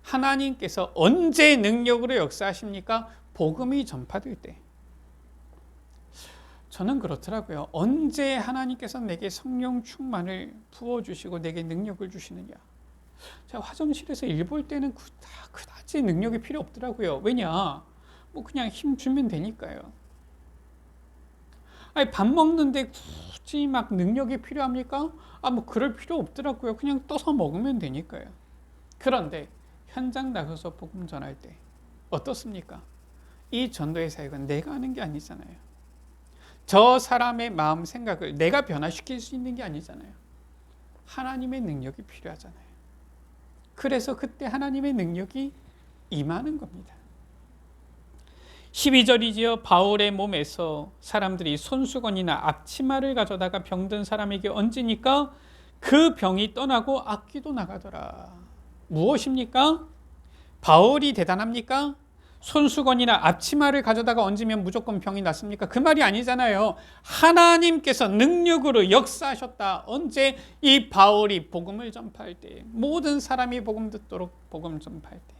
하나님께서 언제 능력으로 역사하십니까? 복음이 전파될 때. 저는 그렇더라고요. 언제 하나님께서 내게 성령 충만을 부어주시고 내게 능력을 주시느냐. 제가 화장실에서 일 볼 때는 그다지 능력이 필요 없더라고요. 왜냐? 뭐 그냥 힘 주면 되니까요. 아니, 밥 먹는데 굳이 막 능력이 필요합니까? 뭐 그럴 필요 없더라고요. 그냥 떠서 먹으면 되니까요. 그런데 현장 나가서 복음 전할 때 어떻습니까? 이 전도의 사역은 내가 하는 게 아니잖아요. 저 사람의 마음 생각을 내가 변화시킬 수 있는 게 아니잖아요. 하나님의 능력이 필요하잖아요. 그래서 그때 하나님의 능력이 임하는 겁니다. 12절이지요. 바울의 몸에서 사람들이 손수건이나 앞치마를 가져다가 병든 사람에게 얹으니까 그 병이 떠나고 악귀도 나가더라. 무엇입니까? 바울이 대단합니까? 손수건이나 앞치마를 가져다가 얹으면 무조건 병이 낫습니까? 그 말이 아니잖아요. 하나님께서 능력으로 역사하셨다. 언제? 이 바울이 복음을 전파할 때, 모든 사람이 복음 듣도록 복음 전파할 때.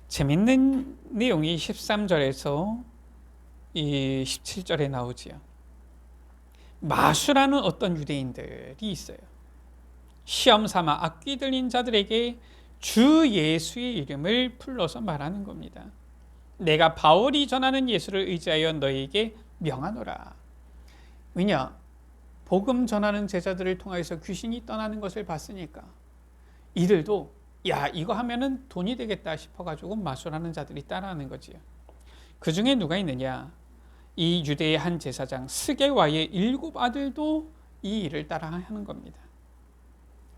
재밌는 내용이 13절에서 이 17절에 나오지요. 마수라는 어떤 유대인들이 있어요. 시험 삼아 악귀 들린 자들에게 주 예수의 이름을 불러서 말하는 겁니다. 내가 바울이 전하는 예수를 의지하여 너희에게 명하노라. 왜냐? 복음 전하는 제자들을 통해서 귀신이 떠나는 것을 봤으니까 이들도 야, 이거 하면은 돈이 되겠다 싶어가지고 마술하는 자들이 따라하는 거지요. 그 중에 누가 있느냐? 이 유대의 한 제사장 스게와의 7 아들도 이 일을 따라하는 겁니다.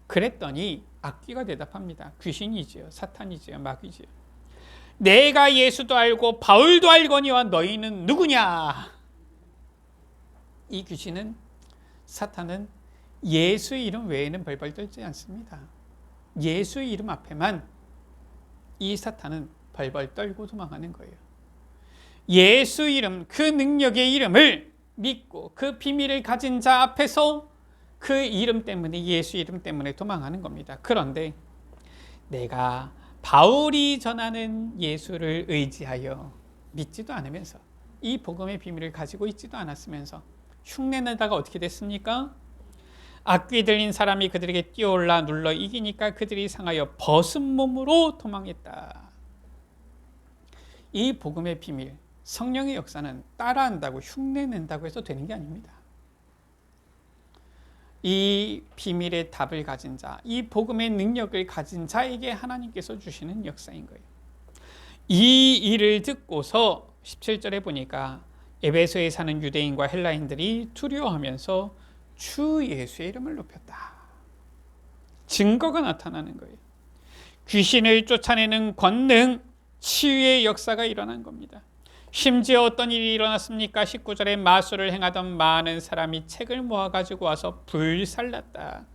그랬더니 악귀가 대답합니다. 귀신이지요, 사탄이지요, 마귀지요. 내가 예수도 알고 바울도 알거니와 너희는 누구냐? 이 귀신은, 사탄은 예수의 이름 외에는 벌벌 떨지 않습니다. 예수의 이름 앞에만 이 사탄은 벌벌 떨고 도망가는 거예요. 예수 이름, 그 능력의 이름을 믿고 그 비밀을 가진 자 앞에서 그 이름 때문에, 예수 이름 때문에 도망가는 겁니다. 그런데 내가 바울이 전하는 예수를 의지하여 믿지도 않으면서, 이 복음의 비밀을 가지고 있지도 않았으면서 흉내내다가 어떻게 됐습니까? 악귀 들린 사람이 그들에게 뛰어올라 눌러 이기니까 그들이 상하여 벗은 몸으로 도망했다. 이 복음의 비밀, 성령의 역사는 따라한다고, 흉내낸다고 해서 되는 게 아닙니다. 이 비밀의 답을 가진 자, 이 복음의 능력을 가진 자에게 하나님께서 주시는 역사인 거예요. 이 일을 듣고서 17절에 보니까 에베소에 사는 유대인과 헬라인들이 두려워하면서 주 예수의 이름을 높였다. 증거가 나타나는 거예요. 귀신을 쫓아내는 권능, 치유의 역사가 일어난 겁니다. 심지어 어떤 일이 일어났습니까? 19절에 마술을 행하던 많은 사람이 책을 모아가지고 와서 불살랐다.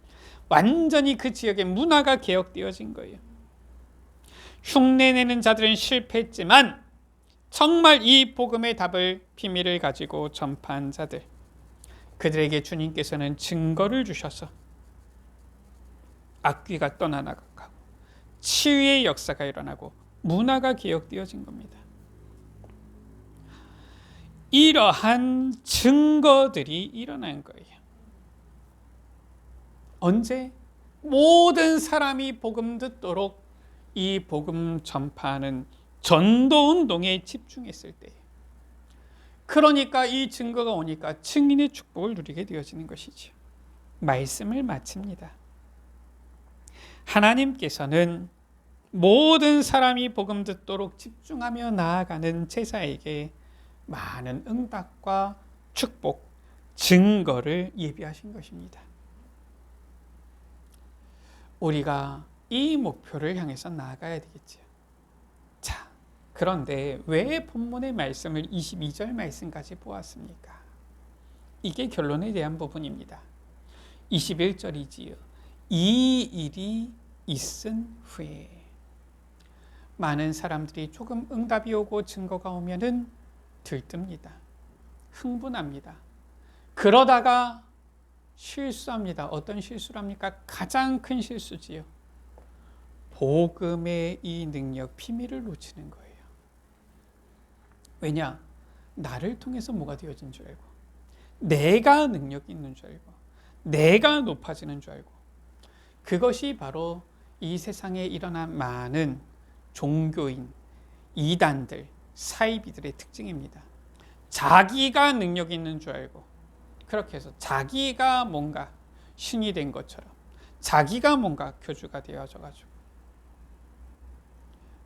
완전히 그 지역의 문화가 개혁되어진 거예요. 흉내내는 자들은 실패했지만 정말 이 복음의 답을, 비밀을 가지고 전파한 자들, 그들에게 주님께서는 증거를 주셔서 악귀가 떠나나가고 치유의 역사가 일어나고 문화가 개혁되어진 겁니다. 이러한 증거들이 일어난 거예요. 언제? 모든 사람이 복음 듣도록 이 복음 전파하는 전도운동에 집중했을 때, 그러니까 이 증거가 오니까 증인의 축복을 누리게 되어지는 것이죠. 말씀을 마칩니다. 하나님께서는 모든 사람이 복음 듣도록 집중하며 나아가는 제사에게 많은 응답과 축복, 증거를 예비하신 것입니다. 우리가 이 목표를 향해서 나아가야 되겠지요. 자, 그런데 왜 본문의 말씀을 22절 말씀까지 보았습니까? 이게 결론에 대한 부분입니다. 21절이지요. 이 일이 있은 후에 많은 사람들이 조금 응답이 오고 증거가 오면은 들뜹니다. 흥분합니다. 그러다가 실수합니다. 어떤 실수를 합니까? 가장 큰 실수지요. 복음의 이 능력, 비밀을 놓치는 거예요. 왜냐? 나를 통해서 뭐가 되어진 줄 알고, 내가 능력이 있는 줄 알고, 내가 높아지는 줄 알고, 그것이 바로 이 세상에 일어난 많은 종교인, 이단들, 사이비들의 특징입니다. 자기가 능력이 있는 줄 알고, 그렇게 해서 자기가 뭔가 신이 된 것처럼, 자기가 뭔가 교주가 되어져가지고,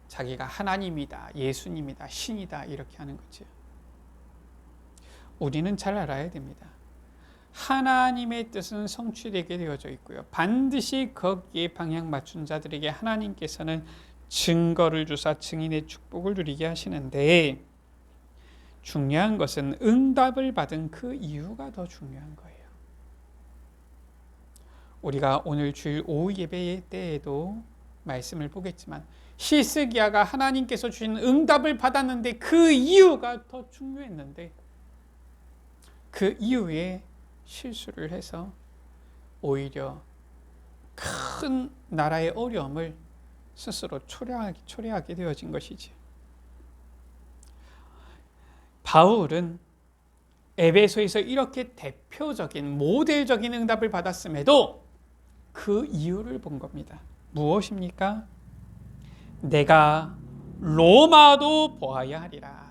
자기가 하나님이다, 예수님이다, 신이다 이렇게 하는 거죠. 우리는 잘 알아야 됩니다. 하나님의 뜻은 성취되게 되어져 있고요. 반드시 거기에 방향 맞춘 자들에게 하나님께서는 증거를 주사 증인의 축복을 누리게 하시는데, 중요한 것은 응답을 받은 그 이유가 더 중요한 거예요. 우리가 오늘 주일 오후 예배 때에도 말씀을 보겠지만, 히스기야가 하나님께서 주신 응답을 받았는데 그 이유가 더 중요했는데, 그 이후에 실수를 해서 오히려 큰 나라의 어려움을 스스로 초래하게 되어진 것이지. 바울은 에베소에서 이렇게 대표적인 모델적인 응답을 받았음에도 그 이유를 본 겁니다. 무엇입니까? 내가 로마도 보아야 하리라.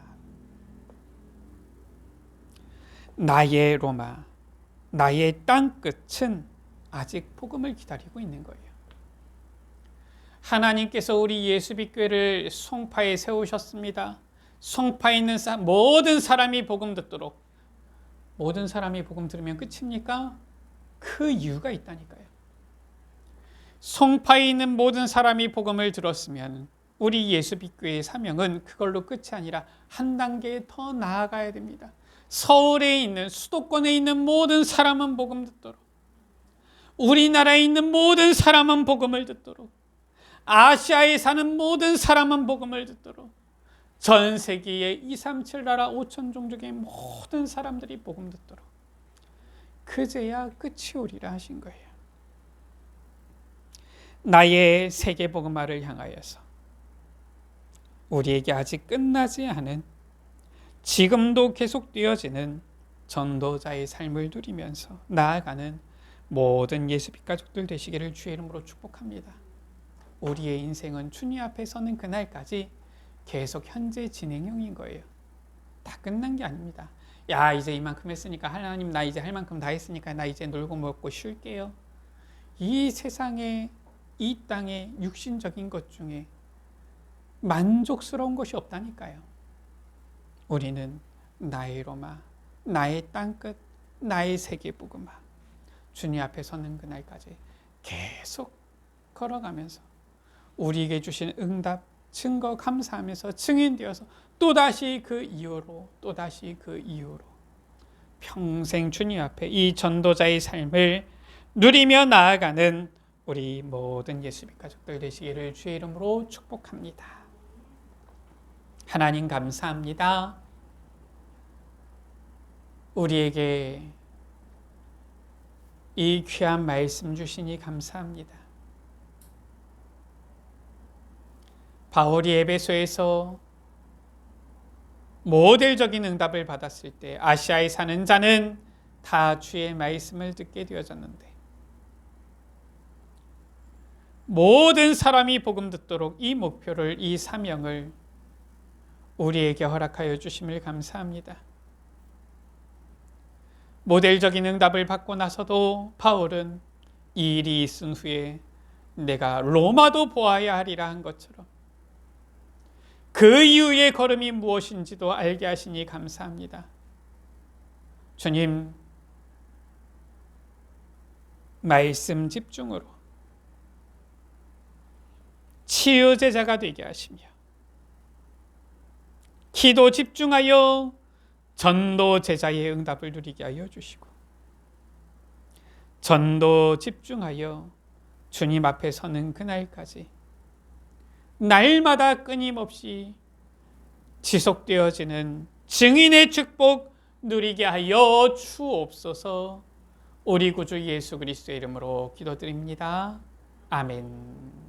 나의 로마, 나의 땅끝은 아직 복음을 기다리고 있는 거예요. 하나님께서 우리 예수빛교회를 송파에 세우셨습니다. 송파에 있는 모든 사람이 복음 듣도록. 모든 사람이 복음 들으면 끝입니까? 그 이유가 있다니까요. 송파에 있는 모든 사람이 복음을 들었으면 우리 예수빛교회의 사명은 그걸로 끝이 아니라 한 단계 더 나아가야 됩니다. 서울에 있는, 수도권에 있는 모든 사람은 복음 듣도록, 우리나라에 있는 모든 사람은 복음을 듣도록, 아시아에 사는 모든 사람은 복음을 듣도록, 전 세계의 237 나라 5천 종족의 모든 사람들이 복음 듣도록, 그제야 끝이 오리라 하신 거예요. 나의 세계 복음화를 향하여서 우리에게 아직 끝나지 않은, 지금도 계속되어지는 전도자의 삶을 누리면서 나아가는 모든 예수빛 가족들 되시기를 주의 이름으로 축복합니다. 우리의 인생은 주님 앞에 서는 그날까지 계속 현재 진행형인 거예요. 다 끝난 게 아닙니다. 야, 이제 이만큼 했으니까 하나님 나 이제 할 만큼 다 했으니까 나 이제 놀고 먹고 쉴게요. 이 세상에, 이 땅의 육신적인 것 중에 만족스러운 것이 없다니까요. 우리는 나의 로마, 나의 땅끝, 나의 세계 복음화, 주님 앞에 서는 그날까지 계속 걸어가면서 우리에게 주신 응답, 증거 감사하면서 증인되어서 또다시 그 이후로, 또다시 그 이후로 평생 주님 앞에 이 전도자의 삶을 누리며 나아가는 우리 모든 예수빛 가족들 되시기를 주의 이름으로 축복합니다. 하나님 감사합니다. 우리에게 이 귀한 말씀 주시니 감사합니다. 바울이 에베소에서 모델적인 응답을 받았을 때 아시아에 사는 자는 다 주의 말씀을 듣게 되어졌는데, 모든 사람이 복음 듣도록 이 목표를, 이 사명을 우리에게 허락하여 주심을 감사합니다. 모델적인 응답을 받고 나서도 바울은 이 일이 있은 후에 내가 로마도 보아야 하리라 한 것처럼 그 이후의 걸음이 무엇인지도 알게 하시니 감사합니다. 주님, 말씀 집중으로 치유 제자가 되게 하시며 기도 집중하여 전도 제자의 응답을 누리게 하여 주시고 전도 집중하여 주님 앞에 서는 그날까지 날마다 끊임없이 지속되어지는 증인의 축복 누리게 하여 주옵소서. 우리 구주 예수 그리스도의 이름으로 기도드립니다. 아멘.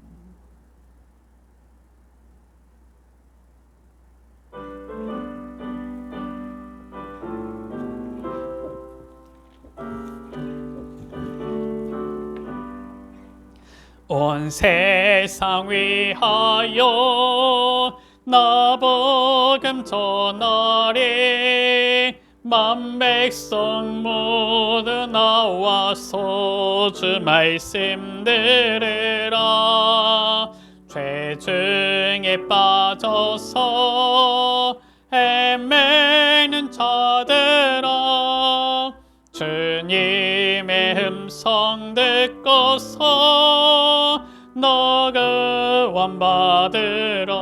온 세상 위하여 나 복음 전하리 만 백성 모두 나와서 주 말씀 들으라. 죄 중에 빠져서 헤매는 자들아 주님의 음성 듣고서 너가 구원받으라.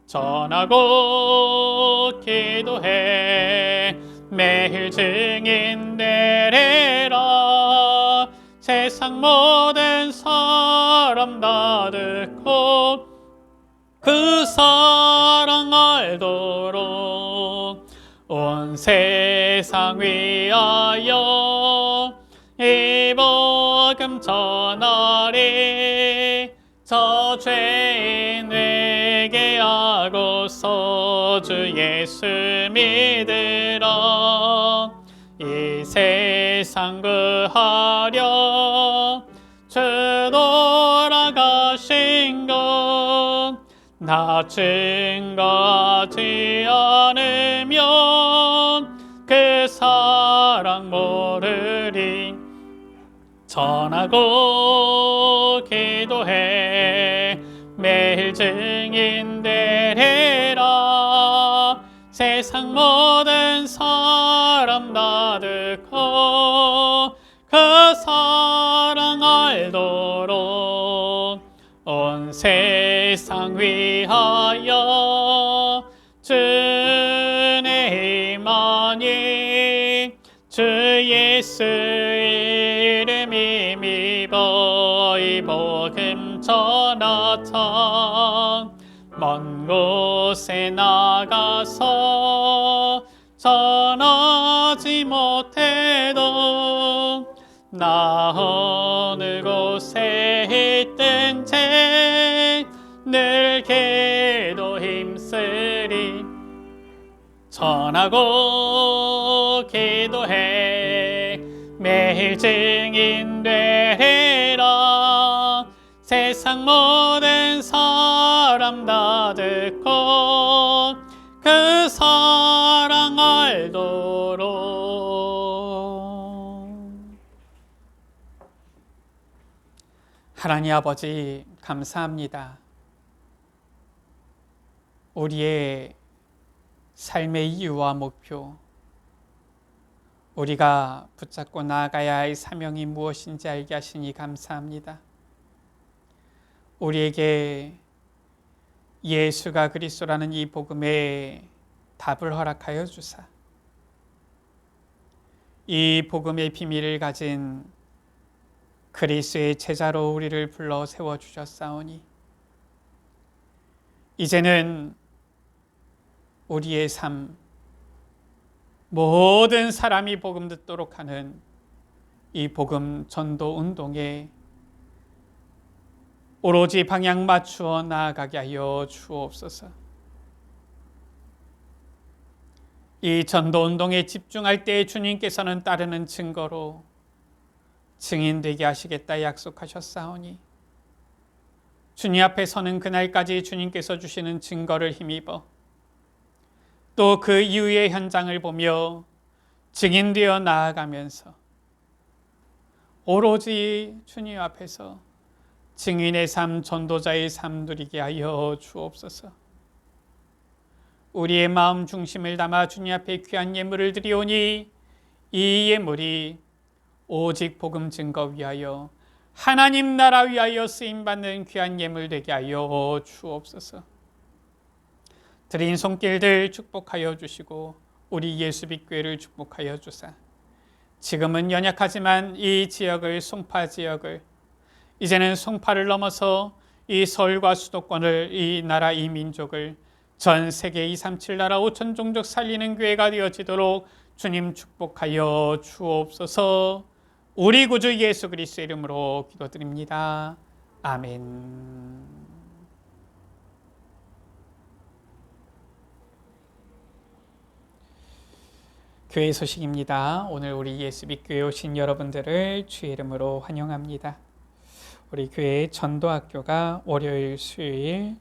전하고 기도해 매일 증인 되리라. 세상 모든 사람 다 듣고 그 사랑 알도록 온 세상 위하여 이 복음 전하리. 저 죄인에게 하고서 주 예수 믿으라. 이 세상 구하려 주 돌아가신 것 나 증거하지 않으면 그 사랑 모르리. 전하고 기도해 매일 증인 되리라. 세상 모든 사람 다 듣고 그 사랑 알도록 온 세상 위하여 주의 힘하니 주 예수 이름이 미버 이 복음 전하자. 먼 곳에 나가서 전하지 못해도 나 어느 곳에 있든지 늘 기도 힘쓰리. 전하고 기도해 매일 증인 되리라. 세상 모든 사람 다 듣고 그 사랑 알도록. 하나님 아버지 감사합니다. 우리의 삶의 이유와 목표, 우리가 붙잡고 나아가야 할 사명이 무엇인지 알게 하시니 감사합니다. 우리에게 예수가 그리스도라는 이 복음의 답을 허락하여 주사 이 복음의 비밀을 가진 그리스도의 제자로 우리를 불러 세워주셨사오니 이제는 우리의 삶, 모든 사람이 복음 듣도록 하는 이 복음 전도 운동에 오로지 방향 맞추어 나아가게 하여 주옵소서. 이 전도 운동에 집중할 때 주님께서는 따르는 증거로 증인되게 하시겠다 약속하셨사오니 주님 앞에 서는 그날까지 주님께서 주시는 증거를 힘입어 또 그 이후의 현장을 보며 증인되어 나아가면서 오로지 주님 앞에서 증인의 삶, 전도자의 삶 누리게 하여 주옵소서. 우리의 마음 중심을 담아 주님 앞에 귀한 예물을 드리오니 이 예물이 오직 복음 증거 위하여 하나님 나라 위하여 쓰임받는 귀한 예물 되게 하여 주옵소서. 드린 손길들 축복하여 주시고 우리 예수빛교회를 축복하여 주사 지금은 연약하지만 이 지역을, 송파 지역을, 이제는 송파를 넘어서 이 서울과 수도권을, 이 나라, 이 민족을 전 세계 237 나라 5천 종족 살리는 교회가 되어지도록 주님 축복하여 주옵소서. 우리 구주 예수 그리스도의 이름으로 기도드립니다. 아멘. 교회 소식입니다. 오늘 우리 예수빛교회 오신 여러분들을 주의 이름으로 환영합니다. 우리 교회 전도학교가 월요일, 수요일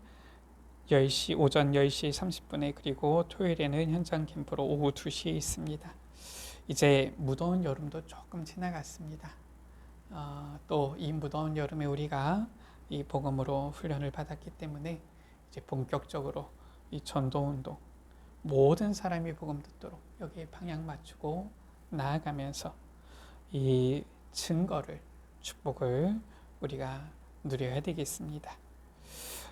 10시, 오전 10시 30분에 그리고 토요일에는 현장 캠프로 오후 2시에 있습니다. 이제 무더운 여름도 조금 지나갔습니다. 또 이 무더운 여름에 우리가 이 복음으로 훈련을 받았기 때문에 이제 본격적으로 이 전도운동, 모든 사람이 복음 듣도록 여기에 방향 맞추고 나아가면서 이 증거를, 축복을 우리가 누려야 되겠습니다.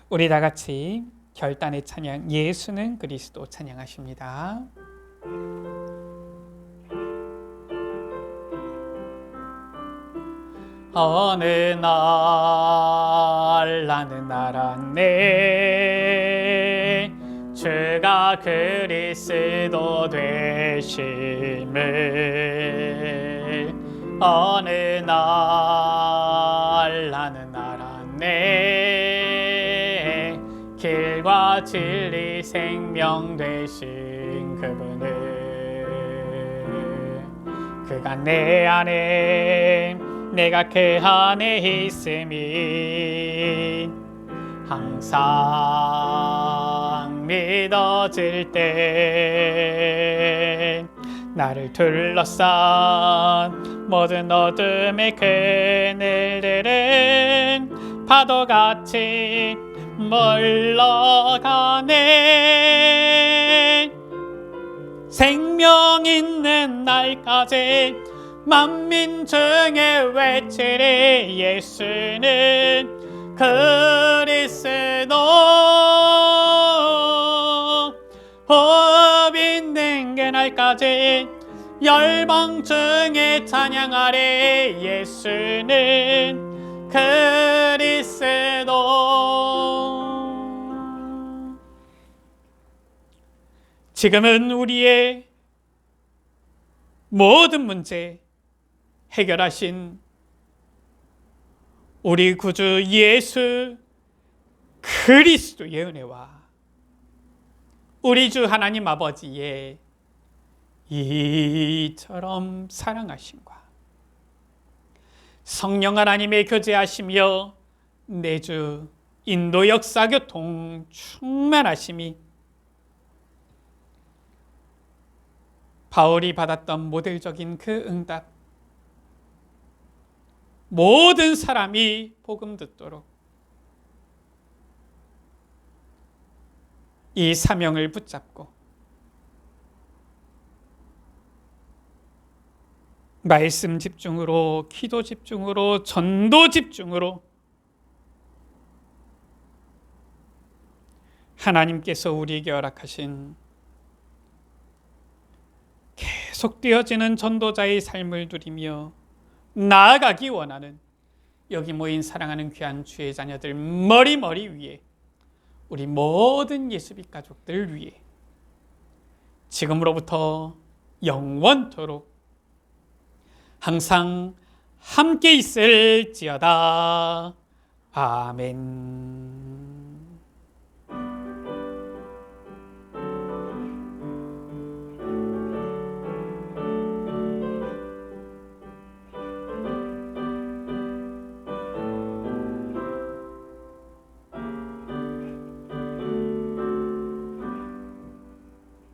우리 다 같이 결단의 찬양, 예수는 그리스도 찬양하십니다. 어느 날 나는 알았네 주가 그리스도 되심을. 어느 날 나는 알았네 길과 진리 생명 되신 그분을. 그가 내 안에 내가 그 안에 있음이 항상 믿어질 때 나를 둘러싼 모든 어둠의 그늘들은 파도같이 물러가네. 생명 있는 날까지 만민 중에 외치리 예수는 그리스도. 호흡 있는 그날까지 열방 중에 찬양하리 예수는 그리스도. 지금은 우리의 모든 문제 해결하신 우리 구주 예수 그리스도의 은혜와 우리 주 하나님 아버지의 이처럼 사랑하심과 성령 하나님의 교제하시며 내주 인도 역사 교통 충만하심이 바울이 받았던 모델적인 그 응답, 모든 사람이 복음 듣도록 이 사명을 붙잡고 말씀 집중으로, 기도 집중으로, 전도 집중으로 하나님께서 우리에게 허락하신 계속되어지는 전도자의 삶을 누리며 나아가기 원하는 여기 모인 사랑하는 귀한 주의 자녀들 머리 위에 우리 모든 예수빛 가족들 위해 지금으로부터 영원토록 항상 함께 있을지어다. 아멘.